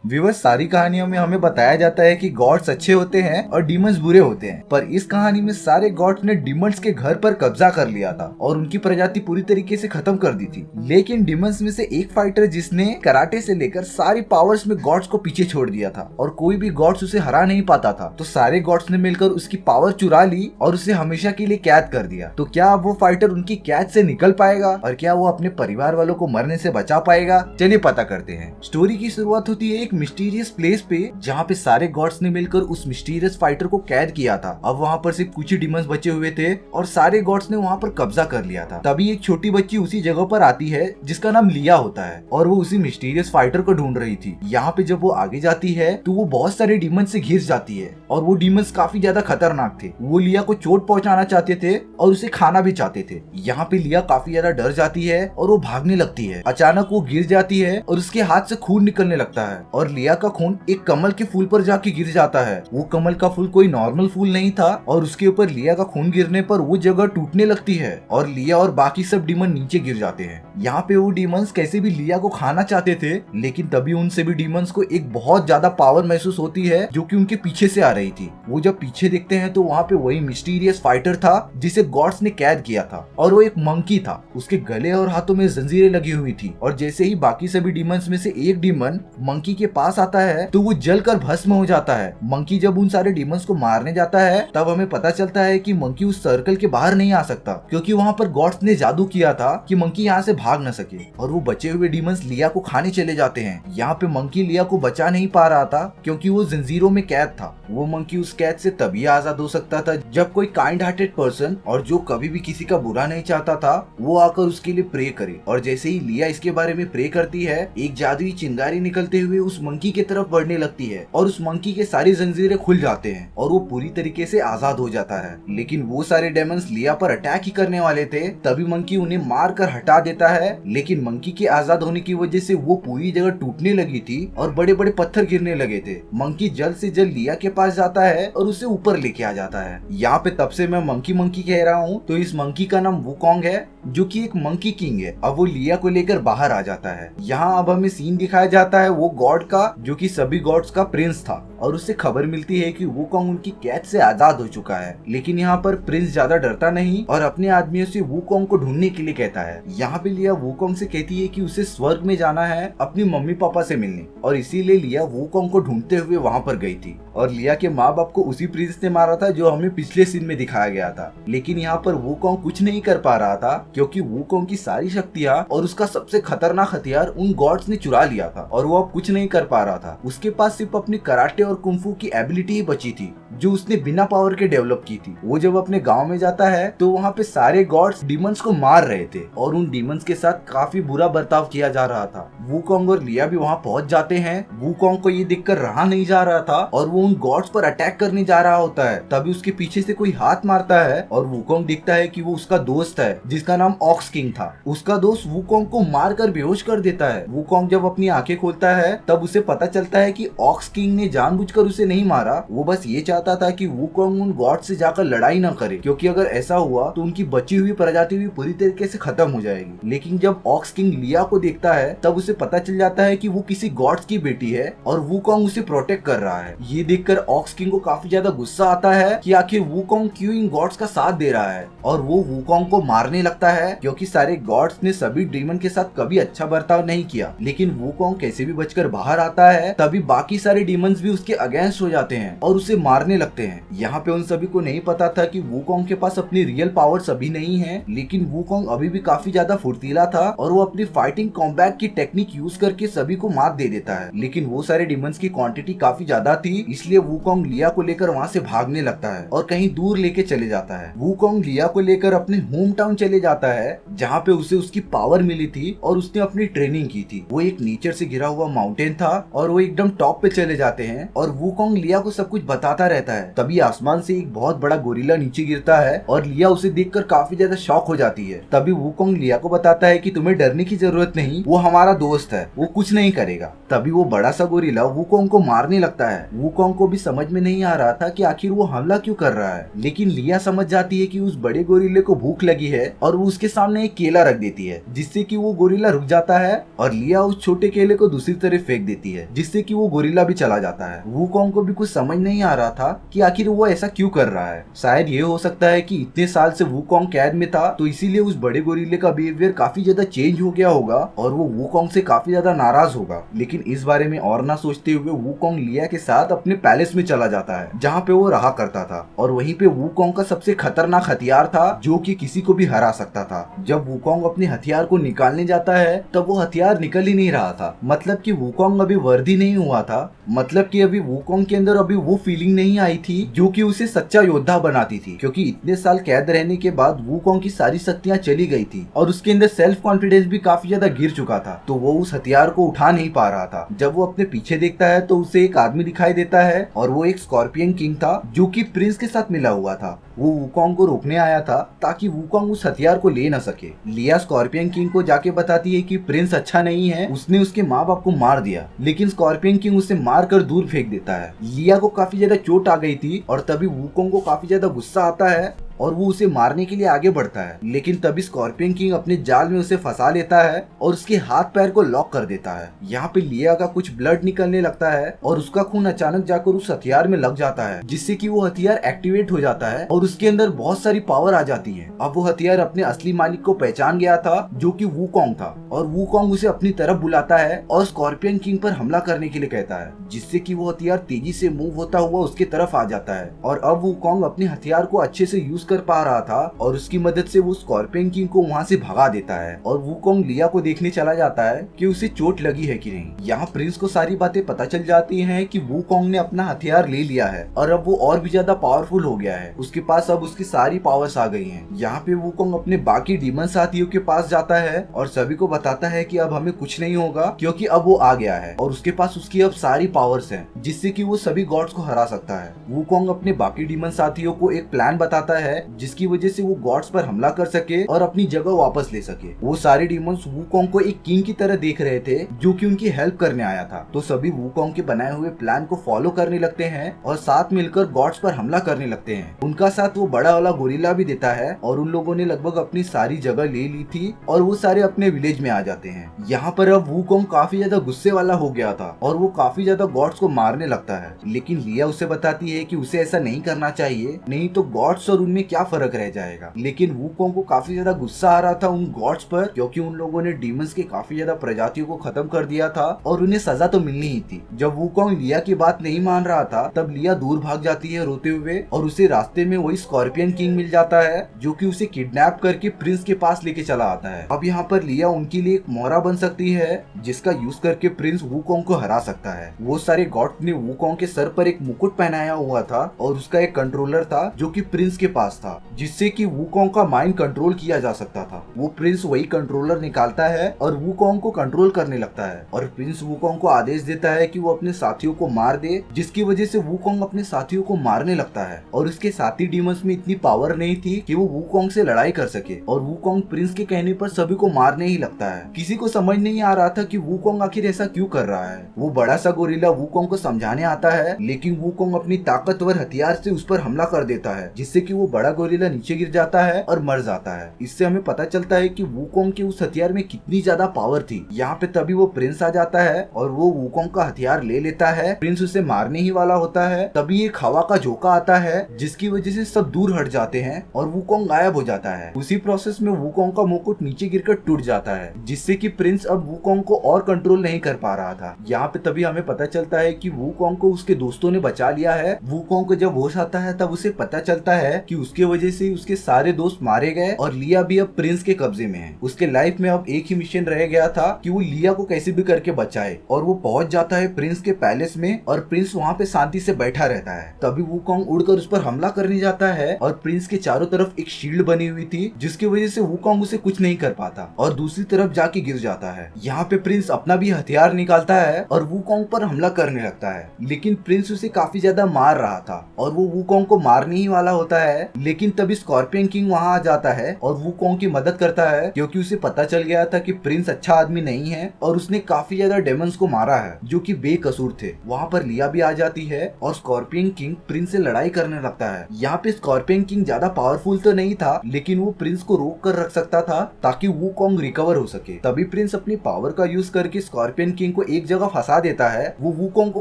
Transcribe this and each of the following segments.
Viewers, सारी कहानियों में हमें बताया जाता है कि गॉड्स अच्छे होते हैं और डीमंस बुरे होते हैं, पर इस कहानी में सारे गॉड्स ने डीमंस के घर पर कब्जा कर लिया था और उनकी प्रजाति पूरी तरीके से खत्म कर दी थी। लेकिन डीमंस में से एक फाइटर जिसने कराटे से लेकर सारी पावर्स में गॉड्स को पीछे छोड़ दिया था और कोई भी गॉड्स उसे हरा नहीं पाता था, तो सारे गॉड्स ने मिलकर उसकी पावर चुरा ली और उसे हमेशा के लिए कैद कर दिया। तो क्या अब वो फाइटर उनकी कैद से निकल पाएगा और क्या वो अपने परिवार वालों को मरने से बचा पाएगा? चलिए पता करते हैं। स्टोरी की शुरुआत होती है एक मिस्टीरियस प्लेस पे, जहाँ पे सारे गॉड्स ने मिलकर उस मिस्टीरियस फाइटर को कैद किया था। अब वहाँ पर सिर्फ कुछ ही डिमंस बचे हुए थे और सारे गॉड्स ने वहाँ पर कब्जा कर लिया था। तभी एक छोटी बच्ची उसी जगह पर आती है जिसका नाम लिया होता है और वो उसी मिस्टीरियस फाइटर को ढूंढ रही थी। यहाँ पे जब वो आगे जाती है तो वो बहुत सारे डिमंस से घिस जाती है और वो डिमंस काफी ज्यादा खतरनाक थे। वो लिया को चोट पहुंचाना चाहते थे और उसे खाना भी चाहते थे। यहाँ पे लिया काफी ज्यादा डर जाती है और वो भागने लगती है। अचानक वो गिर जाती है और उसके हाथ से खून निकलने लगता है और लिया का खून एक कमल के फूल पर जाके गिर जाता है। वो कमल का फूल कोई नॉर्मल फूल नहीं था और उसके ऊपर लिया का खून गिरने पर वो जगह टूटने लगती है और लिया और बाकी सब डीमन नीचे गिर जाते हैं। यहाँ पे वो डीमंस कैसे भी लिया को खाना चाहते थे, लेकिन तभी उन सभी डीमंस को एक बहुत ज्यादा पावर महसूस होती है जो कि उनके पीछे से आ रही थी। वो जब पीछे देखते हैं तो वहाँ पे वही मिस्टीरियस फाइटर था जिसे गॉड्स ने कैद किया था और वो एक मंकी था। उसके गले और हाथों में जंजीरें लगी हुई थी और जैसे ही बाकी सभी डीमंस में से एक डीमन मंकी के पास आता है तो वो जलकर भस्म हो जाता है। मंकी जब उन सारे डीमंस को मारने जाता है तब हमें पता चलता है कि मंकी उस सर्कल के बाहर नहीं आ सकता, क्योंकि वहाँ पर गॉड्स ने जादू किया था कि मंकी यहाँ से भाग न सके और वो बचे हुए डीमंस लिया को खाने चले जाते हैं। यहाँ पे मंकी लिया को बचा नहीं पा रहा था क्योंकि वो जंजीरों में कैद था। वो मंकी उस कैद से तभी आजाद हो सकता था जब कोई काइंड हार्टेड पर्सन और जो कभी भी किसी का बुरा नहीं चाहता था वो आकर उसके लिए प्रे करे। और जैसे ही लिया इसके बारे में प्रे करती है, एक जादुई चिंगारी निकलते हुए उस मंकी की तरफ बढ़ने लगती है और उस मंकी के सारी जंजीरें खुल जाते हैं और वो पूरी तरीके से आजाद हो जाता है। लेकिन वो सारे डेमंस लिया पर अटैक ही करने वाले थे, तभी मंकी उन्हें मार कर हटा देता है। लेकिन मंकी के आजाद होने की वजह से वो पूरी जगह टूटने लगी थी और बड़े बड़े पत्थर गिरने लगे थे। मंकी जल्द से जल्द लिया के पास जाता है और उसे ऊपर लेके आ जाता है। यहाँ पे तब से मैं मंकी मंकी कह रहा हूँ, तो इस मंकी का नाम वुकोंग है जो कि एक मंकी किंग है। अब वो लिया को लेकर बाहर आ जाता है। यहाँ अब हमें सीन दिखाया जाता है वो गॉड का जो कि सभी गॉड्स का प्रिंस था और उससे खबर मिलती है कि वुकोंग उनकी कैद से आजाद हो चुका है। लेकिन यहाँ पर प्रिंस ज्यादा डरता नहीं और अपने आदमियों से वुकोंग को ढूंढने के लिए कहता है। यहाँ पे लिया वुकोंग से कहती है कि उसे स्वर्ग में जाना है अपनी मम्मी पापा से मिलने, और इसीलिए लिया वुकोंग को ढूंढते हुए वहाँ पर गई थी। और लिया के माँ बाप को उसी प्रिंस ने मारा था जो हमें पिछले सीन में दिखाया गया था। लेकिन यहाँ पर वुकोंग कुछ नहीं कर पा रहा था क्योंकि वुकोंग की सारी शक्तियाँ और उसका सबसे खतरनाक हथियार उन गॉड्स ने चुरा लिया था और वो अब कुछ नहीं कर पा रहा था। उसके पास सिर्फ अपनी कराटे और कुंफू की एबिलिटी ही बची थी जो उसने बिना पावर के डेवलप की थी। वो जब अपने गांव में जाता है तो वहाँ पे सारे गॉड्स डीमंस को मार रहे थे और उन डीमंस के साथ काफी बुरा बर्ताव किया जा रहा था। वुकोंग और लिया भी वहाँ पहुँच जाते हैं। वुकोंग को ये देखकर रहा नहीं जा रहा था और वो उन गॉड्स पर अटैक करने जा रहा होता है। तभी उसके पीछे से कोई हाथ मारता है और वुकोंग दिखता है कि वो उसका दोस्त है जिसका नाम ऑक्स किंग था। उसका दोस्त वुकोंग को मार कर बेहोश कर देता है। वुकोंग जब अपनी आंखें खोलता है तब उसे पता चलता है कि ऑक्स किंग ने जानबूझकर उसे नहीं मारा, वो बस ये चाहता था कि वुकोंग उन गॉड से जाकर लड़ाई न करे, क्योंकि अगर ऐसा हुआ तो उनकी बची हुई प्रजाति भी पूरी तरीके से खत्म हो जाएगी। लेकिन जब ऑक्स किंग लिया को देखता है तब उसे पता चल जाता है कि वो किसी गॉड्स की बेटी है और वुकोंग उसे प्रोटेक्ट कर रहा है। ये देखकर ऑक्स किंग को काफी ज्यादा गुस्सा आता है कि आखिर वुकोंग क्यों इन गॉड्स का साथ दे रहा है और वो वुकोंग को मारने लगता है क्योंकि सारे गॉड्स ने सभी डीमन के साथ कभी अच्छा बर्ताव नहीं किया। लेकिन वुकोंग कैसे भी बचकर बाहर आता है तभी बाकी सारे डीमंस भी उसके अगेंस्ट हो जाते हैं और उसे मारने लगते हैं। यहाँ पे उन सभी को नहीं पता था कि वुकोंग के पास अपनी रियल पावर्स अभी नहीं है, लेकिन वुकोंग अभी भी काफी ज्यादा फुर्तीला था और वो अपनी फाइटिंग कॉम्बैट की टेक्निक यूज करके सभी को मात दे देता है। लेकिन वो सारे डीमंस की क्वांटिटी काफी ज्यादा थी, इसलिए वुकोंग लिया को लेकर वहाँ से भागने लगता है और कहीं दूर लेके चले जाता है। वुकोंग लिया को लेकर अपने होम टाउन चले जाता है जहाँ पे उसे उसकी पावर मिली थी और उसने अपनी ट्रेनिंग की थी। वो एक नेचर से घिरा हुआ माउंटेन था और वो एकदम टॉप पे चले जाते हैं और वूकोंग लिया को सब कुछ बताता रहता है। तभी आसमान से एक बहुत बड़ा गोरिल्ला नीचे गिरता है और लिया उसे देखकर काफी ज्यादा शॉक हो जाती है। तभी वूकोंग लिया को बताता है कि तुम्हें डरने की जरूरत नहीं, वो हमारा दोस्त है, वो कुछ नहीं करेगा। तभी वो बड़ा सा गोरिल्ला वूकोंग को मारने लगता है। वूकोंग को भी समझ में नहीं आ रहा था कि आखिर वो हमला क्यों कर रहा है, लेकिन लिया समझ जाती है कि उस बड़े गोरिल्ले को भूख लगी है और वो उसके सामने एक केला रख देती है, जिससे कि वो गोरिल्ला रुक जाता है और लिया उस छोटे केले को दूसरी तरफ फेंक देती है, जिससे कि वो गोरिल्ला भी चला जाता है। वूकोंग को भी कुछ समझ नहीं आ रहा था कि आखिर वो ऐसा क्यों कर रहा है। शायद ये हो सकता है कि इतने साल से वूकोंग कैद में था, तो इसीलिए उस बड़े गोरिल्ले का बिहेवियर काफी ज्यादा चेंज हो गया होगा और वो वूकोंग से काफी ज्यादा नाराज होगा। लेकिन इस बारे में और ना सोचते हुए वूकोंग लिया के साथ अपने पैलेस में चला जाता है, जहाँ पे वो रहा करता था। और वहीं पे वूकोंग का सबसे खतरनाक हथियार था, जो कि किसी को भी हरा सकता था। जब वूकोंग अपने हथियार को निकालने जाता है तब वो हथियार निकल ही नहीं रहा था। मतलब कि वूकोंग अभी वर्दी नहीं हुआ था, मतलब कि अभी वूकोंग के अंदर अभी वो फीलिंग नहीं आई थी जो कि उसे सच्चा योद्धा बनाती थी। क्योंकि इतने साल कैद रहने के बाद वूकोंग की सारी शक्तियां चली गई थी और उसके अंदर सेल्फ कॉन्फिडेंस भी काफी ज्यादा गिर चुका था, तो वो उस हथियार को उठा नहीं पा रहा था। जब वो अपने पीछे देखता है तो उसे एक आदमी दिखाई देता है और वो एक स्कॉर्पियन किंग था, जो कि प्रिंस के साथ मिला हुआ था। वो वूकोंग को रोकने आया था ताकि वूकोंग उस हथियार को ले न सके। लिया स्कॉर्पियन किंग को जाके बताती है कि प्रिंस अच्छा नहीं है, उसने उसके माँ बाप को मार दिया। लेकिन स्कॉर्पियन किंग उसे मार कर दूर फेंक देता है। लिया को काफी ज्यादा चोट आ गई थी और तभी वूकोंग को काफी ज्यादा गुस्सा आता है और वो उसे मारने के लिए आगे बढ़ता है। लेकिन तभी स्कॉर्पियन किंग अपने जाल में उसे फंसा लेता है और उसके हाथ पैर को लॉक कर देता है। यहाँ पे लिया का कुछ ब्लड निकलने लगता है और उसका खून अचानक जाकर उस हथियार में लग जाता है, जिससे कि वो हथियार एक्टिवेट हो जाता है और उसके अंदर बहुत सारी पावर आ जाती है। अब वो हथियार अपने असली मालिक को पहचान गया था, जो कि वूकोंग था, और वूकोंग उसे अपनी तरफ बुलाता है और स्कॉर्पियन किंग पर हमला करने के लिए कहता है, जिससे कि वो हथियार तेजी से मूव होता हुआ उसके तरफ आ जाता है। और अब वूकोंग अपने हथियार को अच्छे से यूज कर पा रहा था और उसकी मदद से वो स्कॉर्पियन किंग को वहाँ से भगा देता है। और वूकोंग लिया को देखने चला जाता है कि उसे चोट लगी है कि नहीं। यहाँ प्रिंस को सारी बातें पता चल जाती हैं कि वूकोंग ने अपना हथियार ले लिया है और अब वो और भी ज्यादा पावरफुल हो गया है। उसके पास अब उसकी सारी पावर्स आ गई हैं। यहाँ पे वूकोंग अपने बाकी डीमन साथियों के पास जाता है और सभी को बताता है कि अब हमें कुछ नहीं होगा, क्योंकि अब वो आ गया है और उसके पास उसकी अब सारी पावर्स हैं, जिससे कि वो सभी गॉड्स को हरा सकता है। वूकोंग अपने बाकी डीमन साथियों को एक प्लान बताता है जिसकी वजह से वो गॉड्स पर हमला कर सके और अपनी जगह वापस ले सके। वो सारे डीमंस वूकोंग को एक किंग की तरह देख रहे थे, जो कि उनकी हेल्प करने आया था। तो सभी वूकोंग के बनाए हुए प्लान को फॉलो करने लगते हैं और साथ मिलकर गॉड्स पर हमला करने लगते हैं। उनका साथ वो बड़ा वाला गोरिल्ला भी देता है और उन लोगों ने लगभग अपनी सारी जगह ले ली थी और वो सारे अपने विलेज में आ जाते हैं। यहाँ पर अब वूकोंग काफी ज्यादा गुस्से वाला हो गया था और वो काफी ज्यादा गॉड्स को मारने लगता है। लेकिन लिया उसे बताती है कि उसे ऐसा नहीं करना चाहिए, नहीं तो गॉड्स और उनमें क्या फर्क रह जाएगा। लेकिन वूकोंग को काफी ज्यादा गुस्सा आ रहा था उन गॉड्स पर, क्योंकि उन लोगों ने डीमंस के काफी ज्यादा प्रजातियों को खत्म कर दिया था और उन्हें सजा तो मिलनी ही थी। जब वूकोंग लिया की बात नहीं मान रहा था तब लिया दूर भाग जाती है रोते हुए और उसे रास्ते में वही स्कॉर्पियन किंग मिल जाता है, जो कि उसे किडनैप करके प्रिंस के पास लेके चला आता है। अब यहाँ पर लिया उनके लिए एक मोहरा बन सकती है, जिसका यूज करके प्रिंस वूकोंग को हरा सकता है। वो सारे गॉड्स ने वूकोंग के सर पर एक मुकुट पहनाया हुआ था और उसका एक कंट्रोलर था, जो कि प्रिंस के पास था, जिससे कि वूकोंग का माइंड कंट्रोल किया जा सकता था। वो प्रिंस वही कंट्रोलर निकालता है और वूकोंग को कंट्रोल करने लगता है और प्रिंस वूकोंग को आदेश देता है कि वो अपने साथियों को मार दे, जिसकी वजह से वूकोंग अपने साथियों को मारने लगता है। और उसके साथी डीमंस में इतनी पावर नहीं थी कि वो वूकोंग से लड़ाई कर सके और वूकोंग प्रिंस के कहने पर सभी को मारने ही लगता है। किसी को समझ नहीं आ रहा था कि वूकोंग आखिर ऐसा क्यों कर रहा है। वो बड़ा सा गोरिल्ला वूकोंग को समझाने आता है, लेकिन वूकोंग अपनी ताकतवर हथियार से उस पर हमला कर देता है, जिससे कि वो बड़ा गोरिल्ला नीचे गिर जाता है और मर जाता है। इससे हमें पता चलता है कि वूकोंग के उस हथियार में कितनी ज्यादा पावर थी। यहाँ पे तभी वो प्रिंस आ जाता है और वो वूकोंग का हथियार ले लेता है। प्रिंस उसे मारने ही वाला होता है, तभी एक हवा का झोंका आता है, जिसकी वजह से सब दूर हट जाते हैं और वूकोंग गायब हो जाता है। उसी प्रोसेस में वूकोंग का मुकुट नीचे गिरकर टूट जाता है, जिससे कि प्रिंस अब वूकोंग को और कंट्रोल नहीं कर पा रहा था। यहाँ पे तभी हमें पता चलता है कि वूकोंग को उसके दोस्तों ने बचा लिया है। वूकोंग को जब होश आता है तब उसे पता चलता है कि उसके वजह से उसके सारे दोस्त मारे गए और लिया भी अब प्रिंस के कब्जे में है। उसके लाइफ में अब एक ही मिशन रह गया था कि वो लिया को कैसे भी करके बचाए, और वो पहुंच जाता है प्रिंस के पैलेस में और प्रिंस वहाँ पे शांति से बैठा रहता है। तभी वूकोंग उड़कर उस पर हमला करने जाता है और प्रिंस के चारों तरफ एक शील्ड बनी हुई थी, जिसकी वजह से वूकोंग उसे कुछ नहीं कर पाता और दूसरी तरफ जाके गिर जाता है। यहाँ पे प्रिंस अपना भी हथियार निकालता है और वूकोंग पर हमला करने लगता लगता है, लेकिन प्रिंस उसे काफी ज्यादा मार रहा था और वो वूकोंग को मारने ही वाला होता है। लेकिन तभी स्कॉर्पियन किंग वहां आ जाता है और वूकोंग की मदद करता है, क्योंकि उसे पता चल गया था कि प्रिंस अच्छा आदमी नहीं है और उसने काफी ज्यादा डेमंस को मारा है जो कि बेकसूर थे। वहां पर लिया भी आ जाती है और स्कॉर्पियन किंग प्रिंस से लड़ाई करने लगता है। यहाँ पे स्कॉर्पियन किंग ज्यादा पावरफुल तो नहीं था, लेकिन वो प्रिंस को रोक कर रख सकता था ताकि वूकोंग रिकवर हो सके। तभी प्रिंस अपनी पावर का यूज करके स्कॉर्पियन किंग को एक जगह फंसा देता है। वो वूकोंग को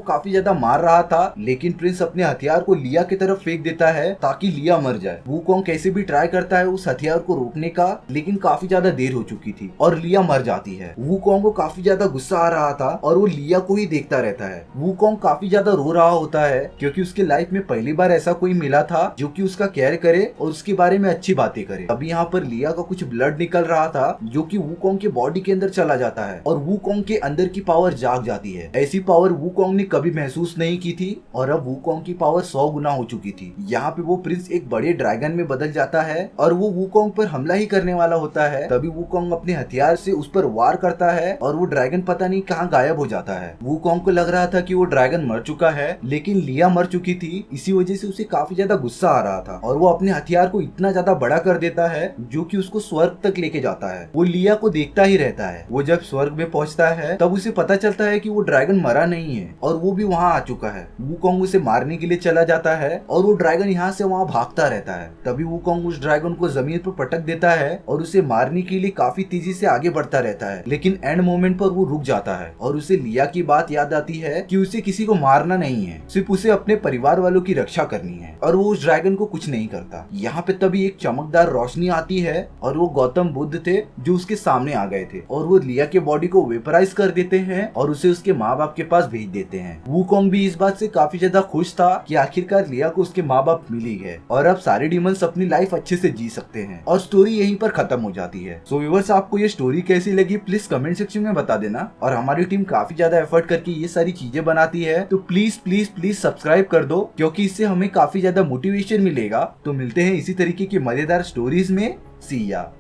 काफी ज्यादा मार रहा था, लेकिन प्रिंस अपने हथियार को लिया की तरफ फेंक देता है ताकि लिया मर जाए। वूकोंग कैसे भी ट्राई करता है उस हथियार को रोकने का, लेकिन काफी ज्यादा देर हो चुकी थी और लिया मर जाती है। वूकोंग को काफी ज्यादा गुस्सा आ रहा था और वो लिया को ही देखता रहता है। वूकोंग काफी ज्यादा रो रहा होता है क्योंकि उसके लाइफ में पहली बार ऐसा कोई मिला था जो कि उसका केयर करे और उसके बारे में अच्छी बातें करे। अभी यहाँ पर लिया का कुछ ब्लड निकल रहा था जो कि वूकोंग के बॉडी के अंदर चला जाता है और वूकोंग के अंदर की पावर जाग जाती है। ऐसी पावर वूकोंग ने कभी महसूस नहीं की थी और अब वूकोंग की पावर 100 गुना हो चुकी थी। यहाँ पे वो प्रिंस एक बड़े ड्रैगन में बदल जाता है और वो वूकोंग पर हमला ही करने वाला होता है। तभी वूकोंग अपने हथियार से उस पर वार करता है और वो ड्रैगन पता नहीं कहाँ गायब हो जाता है। वूकोंग को लग रहा था कि वो ड्रैगन मर चुका है, लेकिन लिया मर चुकी थी। इसी वजह से उसे काफी ज्यादा गुस्सा आ रहा था और वो अपने हथियार को इतना ज्यादा बड़ा कर देता है जो कि उसको स्वर्ग तक लेके जाता है। वो लिया को देखता ही रहता है। वो जब स्वर्ग में पहुंचता है तब उसे पता चलता है कि वो ड्रैगन मरा नहीं है और वो भी वहाँ आ चुका है। वूकोंग उसे मारने के लिए चला जाता है और वो ड्रैगन यहाँ से वहाँ भागता रहता है। तभी वूकोंग उस ड्रैगन को जमीन पर पटक देता है और उसे मारने के लिए काफी तेजी से आगे बढ़ता रहता है, लेकिन एंड मोमेंट पर वो रुक जाता है और उसे लिया की बात याद आती है कि उसे किसी को मारना नहीं है, सिर्फ उसे अपने परिवार वालों की रक्षा करनी है और वो उस ड्रैगन को कुछ नहीं करता। यहाँ पे तभी एक चमकदार रोशनी आती है और वो गौतम बुद्ध थे जो उसके सामने आ गए थे और वो लिया के बॉडी को वेपराइज कर देते हैं और उसे उसके माँ बाप के पास भेज देते हैं। वूकोंग भी इस बात से काफी ज्यादा खुश था कि आखिरकार लिया को उसके माँ बाप मिल ही गए और अब सारे डीमंस अपनी लाइफ अच्छे से जी सकते हैं और स्टोरी यहीं पर खत्म हो जाती है। सो व्यूअर्स, आपको ये स्टोरी कैसी लगी प्लीज कमेंट सेक्शन में बता देना। और हमारी टीम काफी ज्यादा एफर्ट करके ये सारी चीजें बनाती है, तो प्लीज प्लीज प्लीज सब्सक्राइब कर दो, क्योंकि इससे हमें काफी ज्यादा मोटिवेशन मिलेगा। तो मिलते हैं इसी तरीके की मजेदार स्टोरीज में। सी या।